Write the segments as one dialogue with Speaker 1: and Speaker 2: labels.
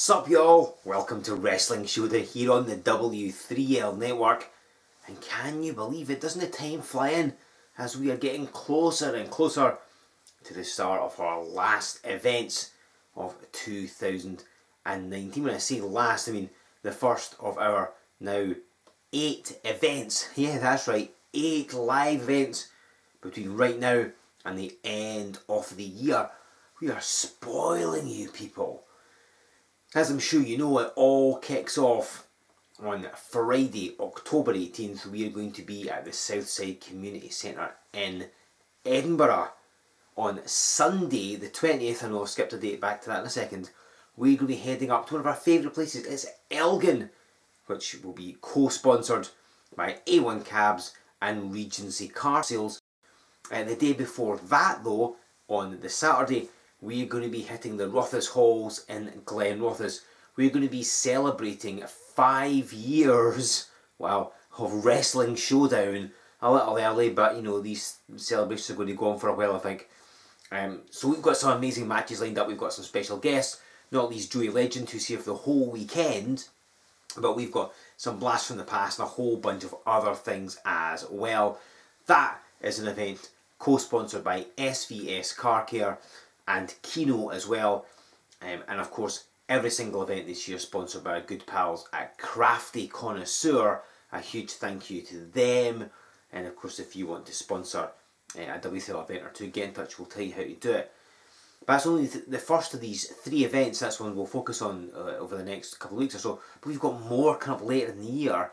Speaker 1: Sup y'all, welcome to Wrestling Showdown here on the W3L network. And can you believe it, doesn't the time fly in as we are getting closer and closer to the start of our last events of 2019. When I say last, I mean the first of our now 8 events. Yeah, that's right, 8 live events between right now and the end of the year. We are spoiling you people. As I'm sure you know, it all kicks off on Friday, October 18th. We are going to be at the Southside Community Centre in Edinburgh. On Sunday, the 20th, I know I've skipped a date, back to that in a second, we're going to be heading up to one of our favourite places. It's Elgin, which will be co-sponsored by A1 Cabs and Regency Car Sales. The day before that though, on the Saturday, we're going to be hitting the Rothes Halls in Glen Rothes. We're going to be celebrating 5 years, wow, of Wrestling Showdown. A little early, but you know, these celebrations are going to go on for a while, I think. So we've got some amazing matches lined up. We've got some special guests, not least Joey Legend, who's here for the whole weekend. But we've got some blasts from the past and a whole bunch of other things as well. That is an event co-sponsored by SVS Car Care and Kino as well, and of course every single event this year sponsored by our good pals at Crafty Connoisseur. A huge thank you to them, and of course if you want to sponsor a W3L event or two, get in touch, we'll tell you how to do it. But that's only the first of these 3 events. That's one we'll focus on over the next couple of weeks or so, but we've got more coming up later in the year.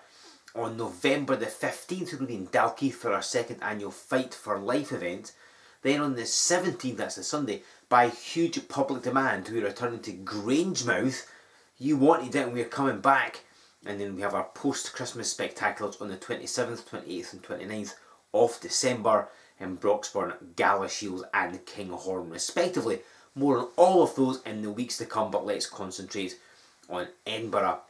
Speaker 1: On November the 15th we're going to be in Dalkeith for our 2nd annual Fight for Life event. Then on the 17th, that's the Sunday, by huge public demand, we're returning to Grangemouth. You wanted it and we're coming back. And then we have our post-Christmas spectaculars on the 27th, 28th and 29th of December in Broxburn, Galashiels and Kinghorn respectively. More on all of those in the weeks to come, but let's concentrate on Edinburgh,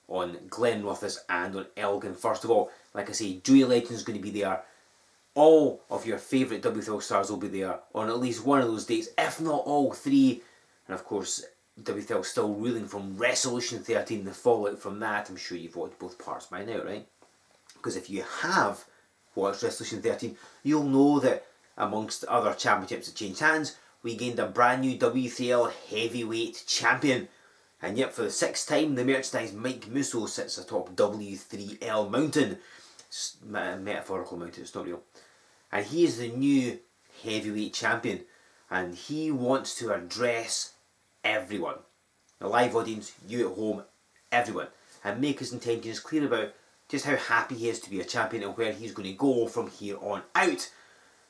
Speaker 1: on Glen Rothes and on Elgin. First of all, like I say, Joey Legend is going to be there. All of your favourite W3L stars will be there on at least one of those dates, if not all 3. And of course, W3L still reeling from Resolution 13, the fallout from that. I'm sure you've watched both parts by now, right? Because if you have watched Resolution 13, you'll know that amongst other championships that changed hands, we gained a brand new W3L heavyweight champion. And yet for the 6th time, the merchandise Mike Musso sits atop W3L mountain. It's a metaphorical mountain, it's not real. And he is the new heavyweight champion, and he wants to address everyone, the live audience, you at home, everyone, and make his intentions clear about just how happy he is to be a champion and where he's going to go from here on out.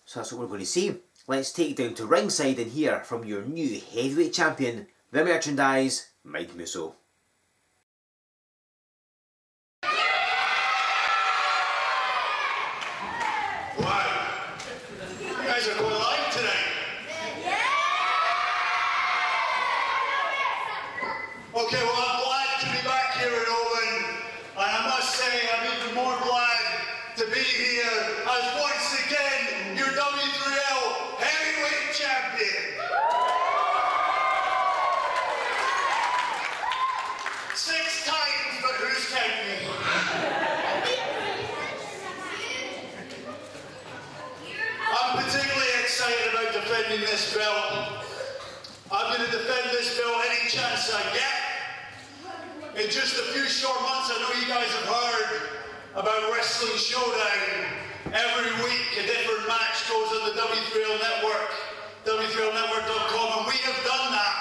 Speaker 1: So that's what we're going to see. Let's take it down to ringside and hear from your new heavyweight champion, the merchandise, Mike Musso.
Speaker 2: Okay, well, I'm glad to be back here in Oban, and I must say I'm even more glad to be here as once again your W3L heavyweight champion. 6 times, but who's counting? I'm particularly excited about defending this belt. I'm going to defend this belt any chance I get. In just a few short months, I know you guys have heard about Wrestling Showdown. Every week a different match goes on the W3L network, W3Lnetwork.com, and we have done that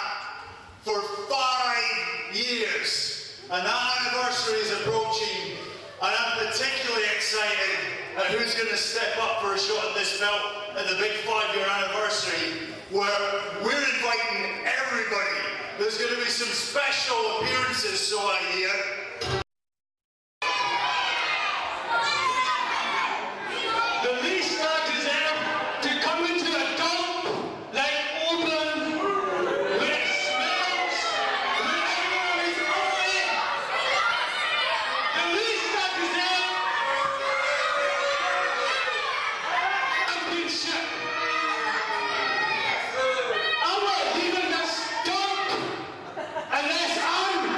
Speaker 2: for 5 years. And that anniversary is approaching, and I'm particularly excited at who's going to step up for a shot at this belt at the big 5-year anniversary, where we're inviting everybody. There's going to be some special appearances, so I hear. The least I deserve to come into a dump like Oban, where it smells, where everyone is ugly. The least I deserve, championship. I'm not leaving this dump unless I'm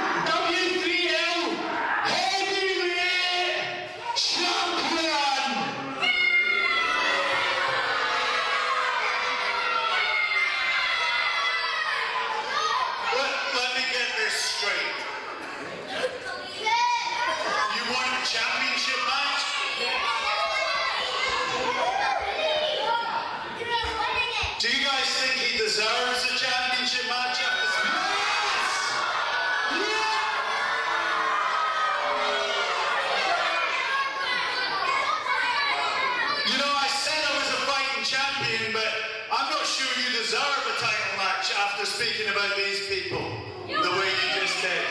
Speaker 2: speaking about these people the way you just did.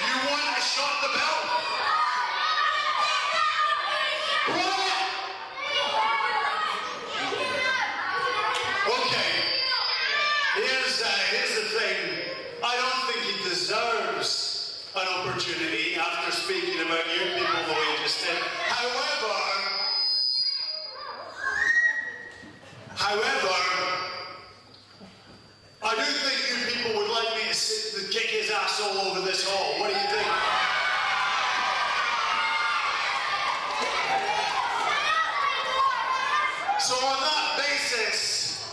Speaker 2: You want to shot the belt? What? Okay. Here's the thing. I don't think he deserves an opportunity after speaking about you people the way he just did. However, I do think you people would like me to kick his ass all over this hall. What do you think? So on that basis,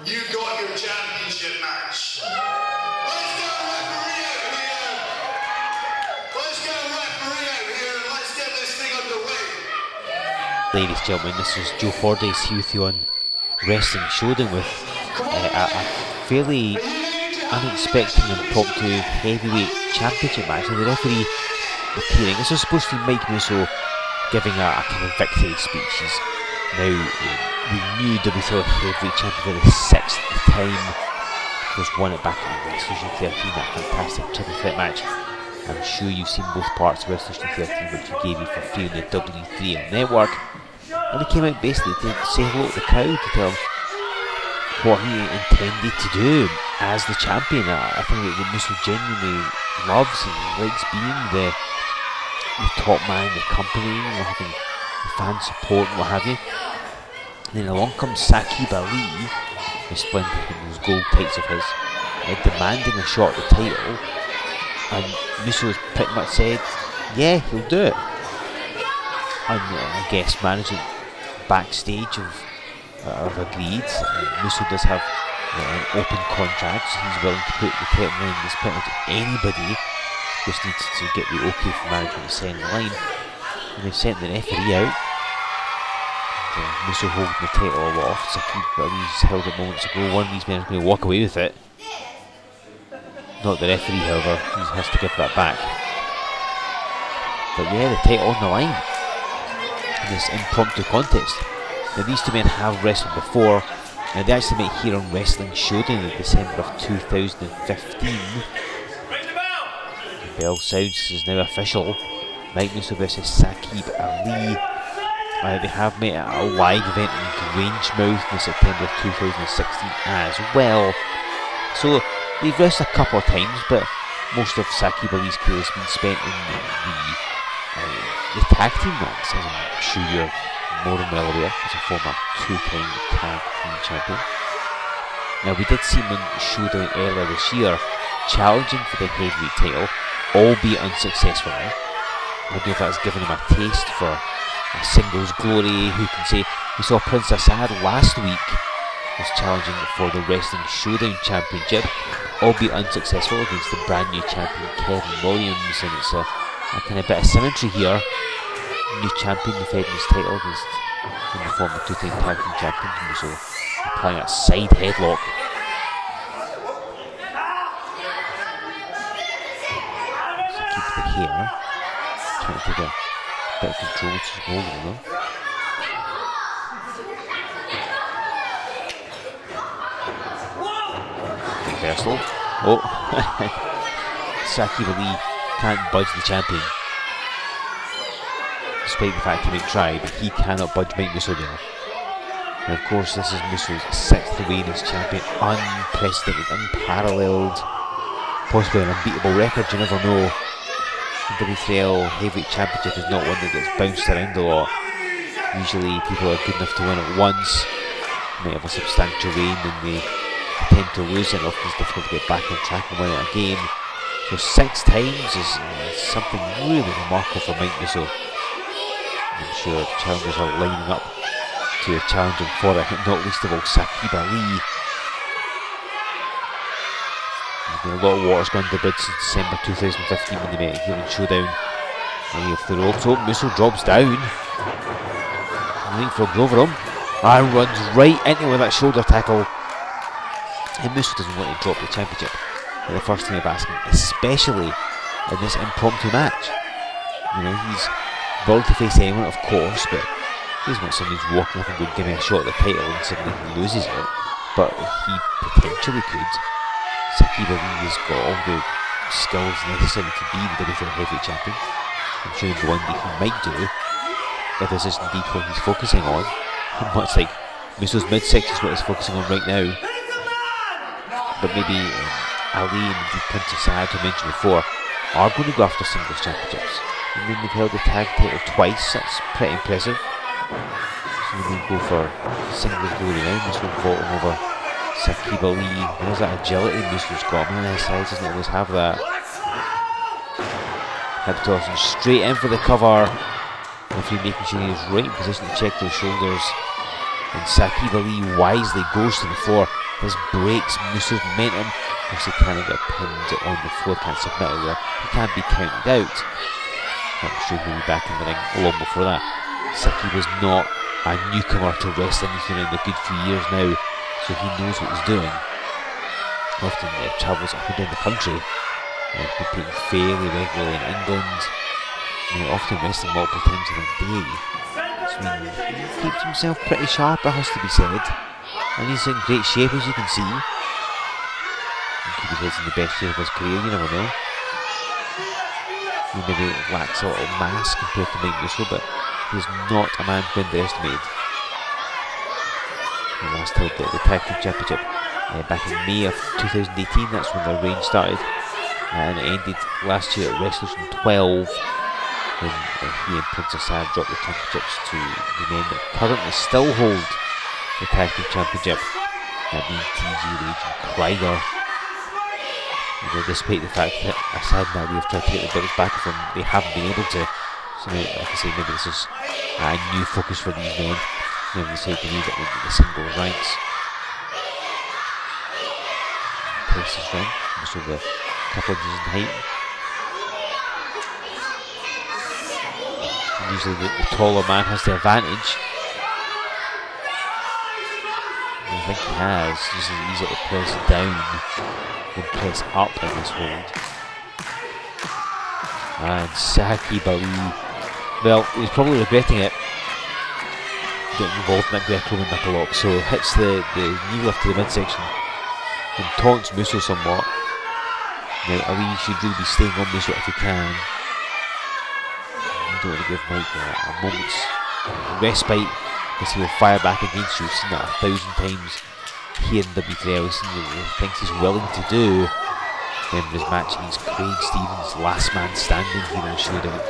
Speaker 2: you got your championship match. Let's get a referee out here. Let's get a referee out here and let's get this thing underway.
Speaker 3: Ladies and gentlemen, this is Joe Forday's Showdown Wrestling Showdown with a fairly unexpected and impromptu heavyweight championship match. And the referee appearing. This was supposed to be Mike Musso giving a kind of victory speech. He's now the new W3L heavyweight champion for the 6th time. Was won it back in Wrestling 13, that fantastic triple threat match. I'm sure you've seen both parts of Wrestling 13, which we gave you for free on the W3L network. And he came out basically to say hello to the crowd, to tell them what he intended to do as the champion. I think that Musso genuinely loves and likes being the top man in the company, having fan support and what have you. And then along comes Sakib Ali, resplendent in those gold tights of his, demanding a shot at the title. And Musso has pretty much said, yeah, he'll do it. And I guess management backstage have agreed. Musso does have an open contract, so he's willing to put the title in against pretty much anybody. Just needs to get the okay from management to send the line. And they've sent the referee out. Musso holding the title aloft. Sakib Ali's held it moments ago. One of these men is going to walk away with it. Not the referee, however, he has to give that back. But yeah, the title on the line in this impromptu contest. Now these two men have wrestled before, and they actually met here on Wrestling Showdown in December of 2015. The bell sounds, this is now official. Mike Musso versus Sakib Ali. They have met at a live event in Grangemouth in September of 2016 as well. So they've wrestled a couple of times, but most of Sakib Ali's career has been spent in the tag team ranks, as I'm sure you're more than well aware, as a former two-time tag team champion. Now we did see him in Showdown earlier this year, challenging for the heavyweight title, albeit unsuccessfully. I don't know if that's given him a taste for a singles glory. Who can say? We saw Prince Assad last week was challenging for the Wrestling Showdown Championship, albeit unsuccessful, against the brand new champion Kevin Williams. And it's a kind of bit of symmetry here. New champion defending his title against the former two-time tag team champion, so applying that side headlock. So keep the hair, trying to take a bit of control to his goal though. Reversal. Oh, Sakib Ali can't budge the champion, despite the fact he might try, but he cannot budge Mike Musso there. And of course, this is Musso's 6th reign as champion, unprecedented, unparalleled, possibly an unbeatable record. You never know. The W3L Heavyweight Championship is not one that gets bounced around a lot. Usually, people are good enough to win it once, might have a substantial reign, and they tend to lose it. Often it's difficult to get back on track and win it again. So 6 times is something really remarkable for Mike Musso. I'm sure challengers are lining up to challenge him for it, not least of all Sakib Ali. There's been a lot of water's gone to the bridge since December 2015 when they met here in Showdown. And off the ropes. Oh, Musso drops down. Leapfrogs over him and runs right into him with that shoulder tackle. And Musso doesn't want to drop the championship for the first time of asking, especially in this impromptu match. You know, he's ability to face anyone, of course, but he doesn't want somebody who's walking up and going, give me a shot at the title, and suddenly he loses it. But he potentially could. Sakiba Lee has got all the skills necessary to be the W3L heavyweight champion. I'm sure the one that he might do, if this is indeed what he's focusing on, much like Muso's midsection is what he's focusing on right now. But maybe Ali and indeed Prince Asad, who I mentioned before, are going to go after singles championships. I mean, they've held the tag title twice, that's pretty impressive. So we'll go for singles glory now. Muso vaulting over Sakiba Lee. There's that agility Muso's got. Man, his size doesn't always have that. Hip toss and straight in for the cover. If you're making sure he's right in position to check those shoulders. And Sakiba Lee wisely goes to the floor. This breaks Muso's momentum. Because he can't get pinned on the floor, can't submit it there. He can't be counted out. I'm sure he'll be back in the ring long before that. Sakiba's not a newcomer to wrestling. He's been in a good few years now, so he knows what he's doing. Often travels up and down the country, competing fairly regularly in England. Often wrestling multiple times in a day. So he keeps himself pretty sharp, it has to be said. And he's in great shape, as you can see. He could be in the best shape of his career, you never know. He maybe lacks a little mass compared to Mike Muso, but he's not a man to be underestimated. He last held the Tag Team Championship back in May of 2018, that's when their reign started. And it ended last year at WrestleMania 12, when he and Prince Asad dropped the championships to the men that currently still hold the Tag Team Championship, that being TG Rage and Krieger. Despite the fact that Asad and Ali have tried to get the belts back from, they haven't been able to. So maybe, like I say, maybe this is a new focus for these men. Maybe they decide to move it into the single ranks. Place is ring, just over a couple of inches in height. And usually the taller man has the advantage. And I think he has. Just easy to press down and press up in this hold. And Sakiba Lee, well, he's probably regretting it, getting involved in that Greco-Roman knuckle lock. So hits the knee lift to the midsection and taunts Muso somewhat. Now Ali should really be staying on Muso if he can. You don't want to give Mike a moment's respite, because he will fire back against you. We've seen that 1,000 times here in W3L. We've seen the things he's willing to do. Remember his match against Craig Stevens, last man standing here in Showdown.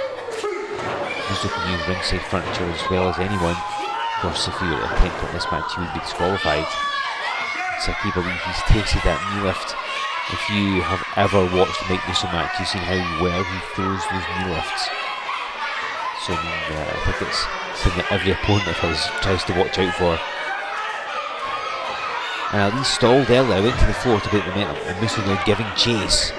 Speaker 3: Muso can use ringside furniture as well as anyone. Of course, if he were to attempt at this match, he would be disqualified. Sakiba Lee, he's tasted that knee lift. If you have ever watched the Mike Muso match, you've seen how well he throws those knee lifts. So I think it's something that every opponent of his tries to watch out for. And Ali stalled earlier, went to the floor to break the momentum, and Muso now giving chase.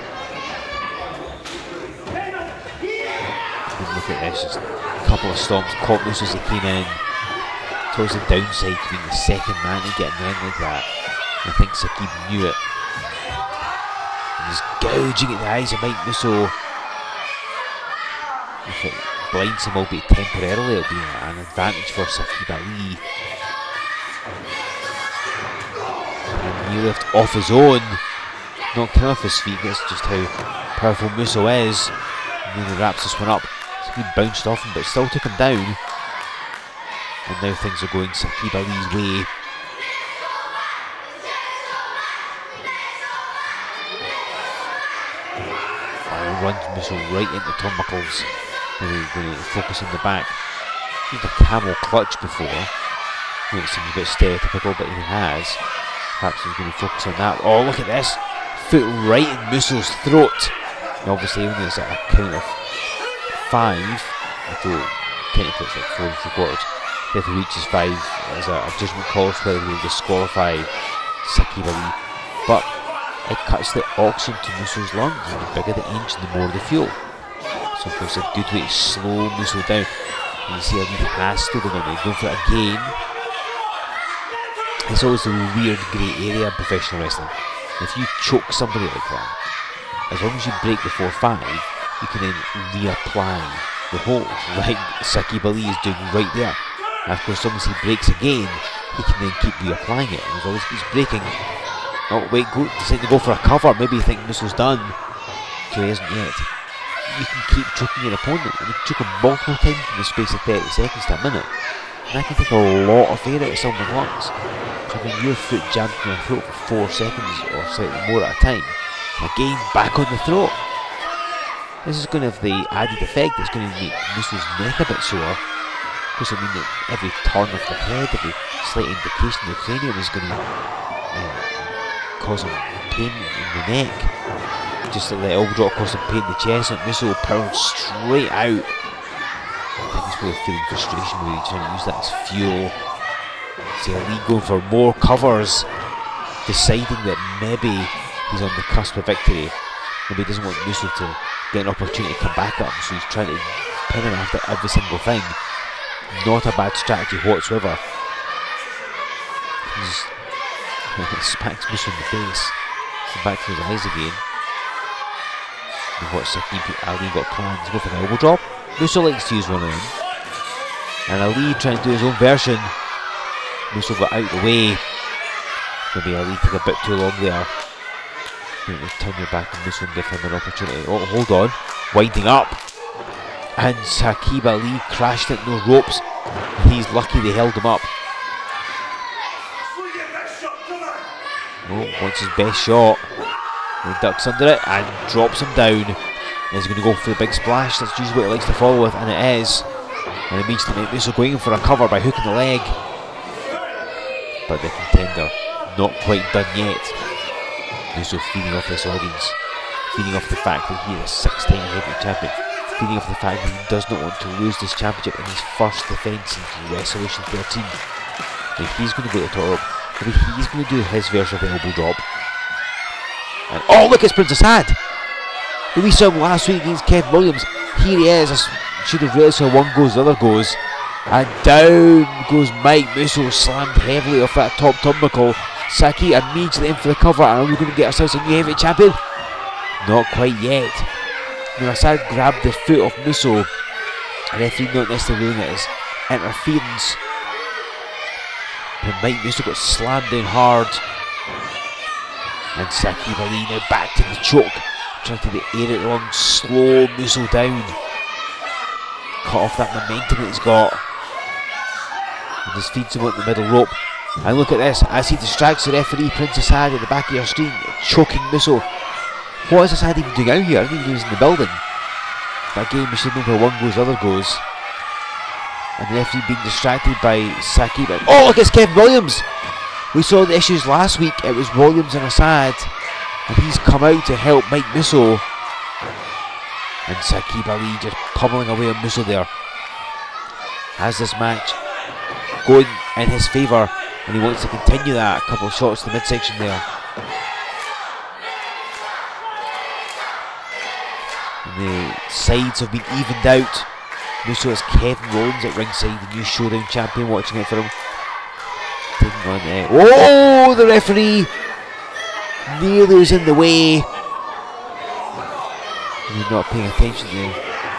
Speaker 3: And look at this, just a couple of stomps, caught Muso as he came in. Towards the downside to being the second man to get in the ring like that. I think Sakiba knew it. And he's gouging at the eyes of Mike Muso. If it blinds him, albeit temporarily, it'll be an advantage for Sakiba Lee. And knee lift off his own. Knocked him off his feet. That's just how powerful Muso is. And then he wraps this one up. So he bounced off him, but still took him down. And now things are going Sakiba Lee's way. Runs Muso right into turnbuckles. Going to focus on the back. Used a camel clutch before. It seems a bit stereotypical, but he has. Perhaps he's going to focus on that. Oh, look at this! Foot right in Muso's throat. And obviously, only it's at a count of 5. Although technically it's like 4 3/4. If he reaches 5, there's a judgment call for whether he'll disqualify Sakiba Lee. But it cuts the oxygen to Muso's lungs, and the bigger the engine, the more the fuel. So of course a good way to slow Muso down. And you see Ali has stood on it, going for it again. It's always a weird grey area in professional wrestling. If you choke somebody like that, as long as you break before 5, you can then reapply the hold, like Saqib Ali is doing right there. And of course, as long as he breaks again, he can then keep reapplying it. And as long as he's breaking, oh wait, deciding to go for a cover. Maybe you think Musso's done. So he isn't yet. You can keep choking your opponent, and you can choke him multiple times in the space of 30 seconds to a minute. And that can take a lot of air out of someone's lungs. So when your foot jammed in your throat for 4 seconds or slightly more at a time, again back on the throat. This is going to have the added effect that's going to make Musso's neck a bit sore. Because I mean that every turn of the head, every slight indication of the cranium is going to cause him pain in the neck. Just like the elbow drop caused him pain in the chest, and Musso powered straight out. I think he's probably feeling frustration with it, trying to use that as fuel. See Ali going for more covers, deciding that maybe he's on the cusp of victory. Maybe he doesn't want Musso to get an opportunity to come back at him, so he's trying to pin him after every single thing. Not a bad strategy whatsoever. He smacks Musso in the face. Come back to his eyes again. And what Saqib Ali got planned to go for the elbow drop. Musso likes to use one of them. And Ali trying to do his own version. Musso got out of the way. Maybe Ali took a bit too long there. Turn your back on Musso and give him an opportunity. Oh, hold on. Winding up. And Saqib Ali crashed into those ropes. He's lucky they held him up. Oh, wants his best shot. He ducks under it and drops him down. He's going to go for the big splash. That's usually what he likes to follow with, and it is. And immediately Musso going in for a cover by hooking the leg. But the contender not quite done yet. Musso feeding off this audience, feeding off the fact that he is a 6-time heavyweight champion, feeding off the fact that he does not want to lose this championship in his first defence since Resolution 13. Now he's going to go to the top. Maybe he's going to do his version of the elbow drop. And oh, look, it's Prince Assad! We saw him last week against Kevin Williams. Here he is. I should have realised how one goes, the other goes. And down goes Mike. Musso slammed heavily off that top turnbuckle. Saqib immediately in for the cover. And are we going to get ourselves a new heavyweight champion? Not quite yet. Now Assad grabbed the foot of Musso. And referee not necessarily ruling it as interference. And Mike Musso got slammed down hard. And Saqib Ali now back to the choke, trying to air it along, slow Musso down. Cut off that momentum that he's got. And just feeds him out the middle rope. And look at this, as he distracts the referee, Prince Assad at the back of your screen, choking Musso. What is Assad even doing out here? I didn't even know he was in the building. But again, we should know where one goes, the other goes. And the referee being distracted by Saqib. Oh, look, it's Kevin Williams! We saw the issues last week. It was Williams and Assad, and he's come out to help Mike Musso. And Saqib Ali just pummeling away on Musso there. Has this match going in his favour, and he wants to continue that. A couple of shots to the midsection there. And the sides have been evened out. Musso has Kevin Owens at ringside, the new Showdown champion, watching out for him. Taking on there. Oh, the referee nearly was in the way. You're not paying attention to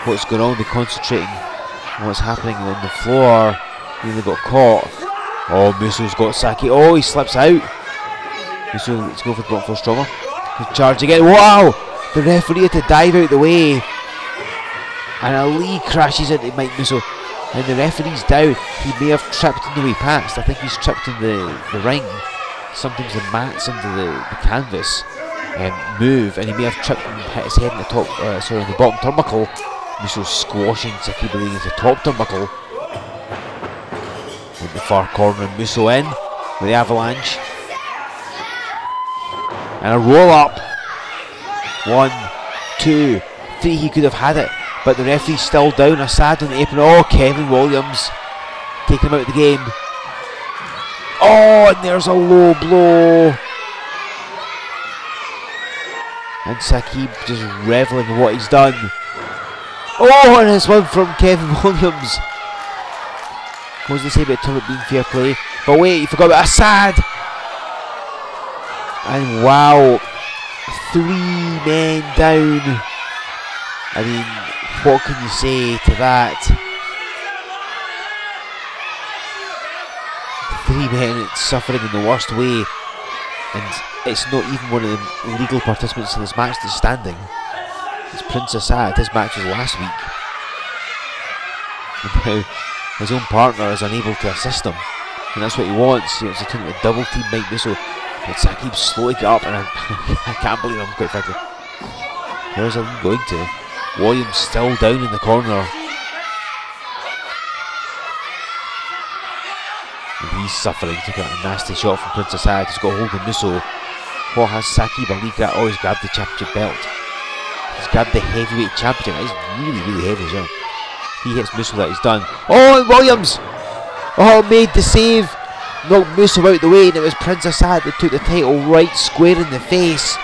Speaker 3: what's going on, they're concentrating on what's happening on the floor. Nearly got caught. Oh, Musso's got Saqib. Oh, he slips out. Musso, let's go for the bottom first trauma. He's charging again. Wow! The referee had to dive out the way. And Ali crashes into Mike Musso. And the referee's down. He may have tripped on the way past. I think he's tripped in the ring. Sometimes the mats under the canvas move, and he may have tripped and hit his head in the top, sorry, in the bottom turnbuckle. Musso squashing Saqib Ali into the top turnbuckle. In the far corner, and Musso in with the avalanche. And a roll up. 1, 2, 3. He could have had it. But the referee's still down. Assad on the apron. Oh, Kevin Williams taking him out of the game. Oh, and there's a low blow. And Saqib just revelling in what he's done. Oh, and it's one from Kevin Williams. What was they say about tournament being fair play? But wait, you forgot about Assad. And wow, 3 men down. I mean, What can you say to that? 3 men suffering in the worst way, and it's not even one of the legal participants in this match that's standing. It's Prince Assad. His match was last week, and now his own partner is unable to assist him, and that's what he wants. He wants to turn into a double team Mike Musso, but Saki slowly get up, and I can't believe him, quite frankly. Where's he going to? Williams still down in the corner. And he's suffering. Took out a nasty shot from Prince Assad. He's got hold of Musso. What has Saki Bali grabbed? Oh, he's grabbed the championship belt. He's grabbed the heavyweight championship. He's really, really heavy as well. He hits Musso, that he's done. Oh, and Williams! Oh, made the save. Knocked Musso out the way, and it was Prince Assad that took the title right square in the face.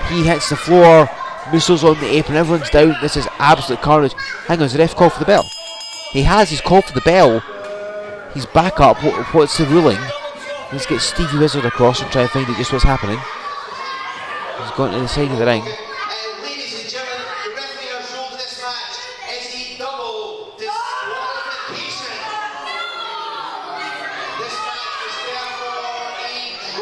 Speaker 3: He hits the floor. Musso's on the apron, everyone's down. This is absolute carnage. Hang on, is the ref called for the bell? He has, he's called for the bell. He's back up. What's the ruling? Let's get Stevie Wizard across and try and find out just what's happening. He's gone to the side of the ring.
Speaker 2: Ladies and gentlemen, the referee has ruled this match is a double disqualification. This match is therefore a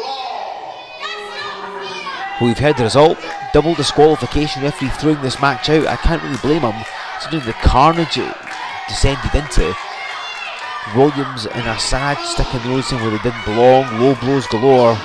Speaker 2: draw.
Speaker 3: We've heard the result. Double disqualification. Referee throwing this match out. I can't really blame him. Considering the carnage it descended into. Williams and Assad sticking those in where they didn't belong. Low blows galore.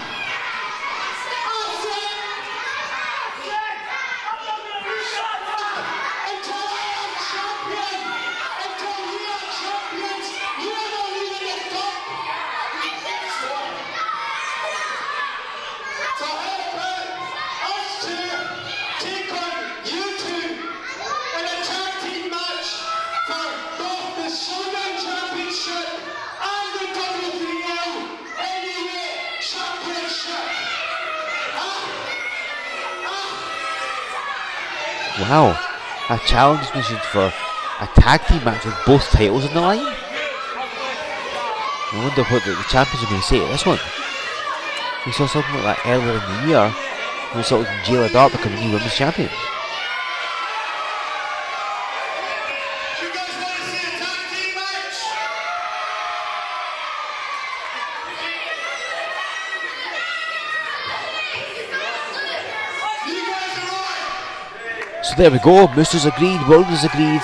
Speaker 3: Wow, a challenge mission for a tag team match with both titles on the line? I wonder what the champions are going to say to this one. We saw something like that earlier in the year. We saw Jayla Dart become a new women's champion.
Speaker 2: You guys want to see a tag team match? You guys are on!
Speaker 3: So there we go, Musso's agreed, Williams agreed,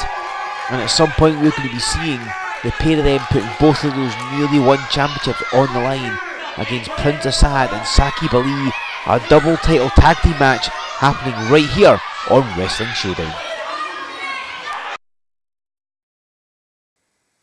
Speaker 3: and at some point we're going to be seeing the pair of them putting both of those newly won championships on the line against Prince Assad and Saki Bali, a double title tag team match happening right here on Wrestling Showdown.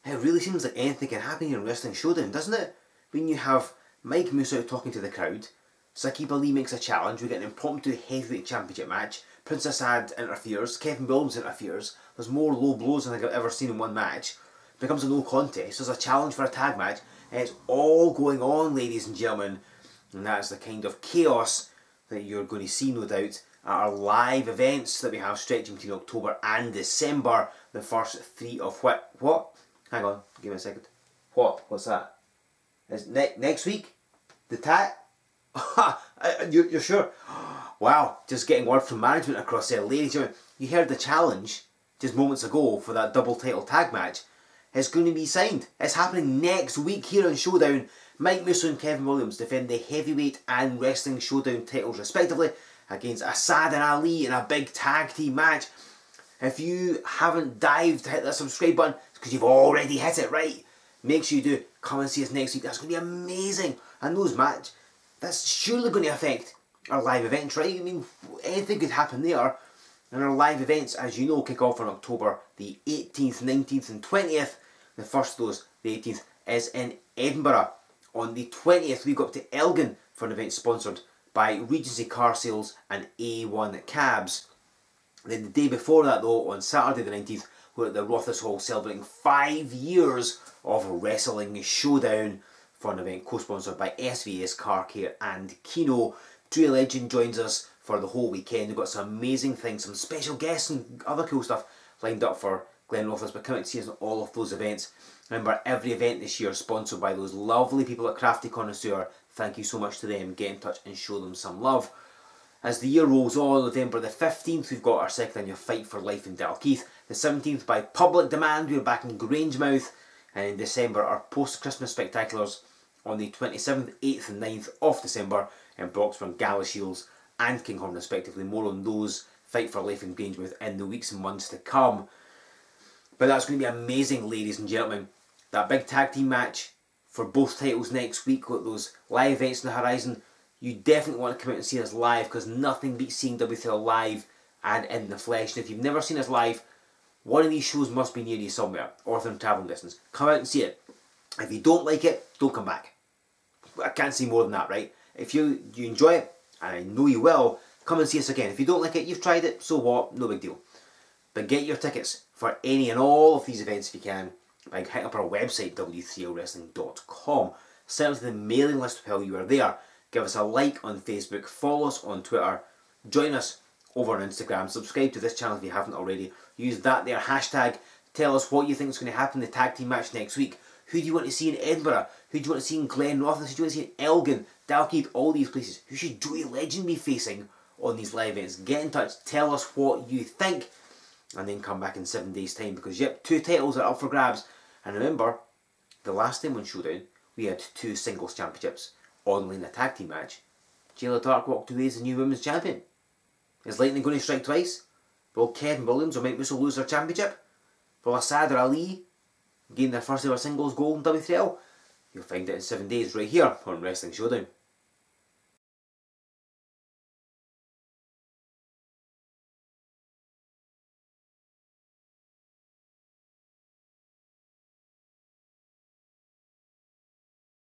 Speaker 1: It really seems like anything can happen in Wrestling Showdown, doesn't it? When you have Mike Musso talking to the crowd, Saki Bali makes a challenge, we get an impromptu heavyweight championship match, Prince Assad interferes, Kevin Williams interferes, there's more low blows than I think I've ever seen in one match, it becomes a no contest, there's a challenge for a tag match, and it's all going on, ladies and gentlemen, and that's the kind of chaos that you're going to see, no doubt, at our live events that we have stretching between October and December, the first 3 of what? Hang on, give me a second. What's that? Is next week? The tag? You're sure? Wow, just getting word from management across there. Ladies and gentlemen, you heard the challenge just moments ago for that double title tag match. It's going to be signed. It's happening next week here on Showdown. Mike Musso and Kevin Williams defend the heavyweight and Wrestling Showdown titles respectively against Assad and Ali in a big tag team match. If you haven't dived to hit that subscribe button, it's because you've already hit it, right? Make sure you do. Come and see us next week. That's going to be amazing. And those match, that's surely going to affect our live events, right? I mean, anything could happen there. And our live events, as you know, kick off on October the 18th, 19th and 20th. The first of those, the 18th, is in Edinburgh. On the 20th, we go up to Elgin for an event sponsored by Regency Car Sales and A1 Cabs. Then the day before that though, on Saturday the 19th, we're at the Rothers Hall celebrating 5 years of Wrestling Showdown for an event co-sponsored by SVS Car Care and Kino. True Legend joins us for the whole weekend. We've got some amazing things, some special guests and other cool stuff lined up for Glen Rothers, but come out and see us at all of those events. Remember, every event this year is sponsored by those lovely people at Crafty Connoisseur. Thank you so much to them. Get in touch and show them some love. As the year rolls on, November the 15th, we've got our second annual Fight for Life in Dalkeith. The 17th, by public demand, we're back in Grangemouth. And in December, our post-Christmas spectaculars on the 27th, 8th and 9th of December in Broxburn, Galashiels and Kinghorn respectively. More on those Fight for Life in Grangemouth in the weeks and months to come. But that's going to be amazing, ladies and gentlemen. That big tag team match for both titles next week, with those live events on the horizon. You definitely want to come out and see us live, because nothing beats seeing W3L live and in the flesh. And if you've never seen us live, one of these shows must be near you somewhere, or within travelling distance. Come out and see it. If you don't like it, don't come back. I can't say more than that, right? If you enjoy it, and I know you will, come and see us again. If you don't like it, you've tried it, so what? No big deal. But get your tickets for any and all of these events if you can by hitting up our website, W3LWrestling.com. Sign up to the mailing list while you are there. Give us a like on Facebook, follow us on Twitter, join us over on Instagram, subscribe to this channel if you haven't already. Use that there hashtag. Tell us what you think is going to happen in the tag team match next week. Who do you want to see in Edinburgh? Who do you want to see in Glenrothes? Who do you want to see in Elgin, Dalkeith, all these places? Who should Joey Legend be facing on these live events? Get in touch, tell us what you think, and then come back in 7 days' time, because yep, 2 titles are up for grabs. And remember, the last time on Showdown, we had 2 singles championships only in a tag team match. Jayla Dark walked away as the new women's champion. Is lightning going to strike twice? Will Kevin Williams or Mike Russell lose their championship? Will Assad or Ali gain their first ever singles gold in W3L? You'll find it in 7 days right here on Wrestling Showdown.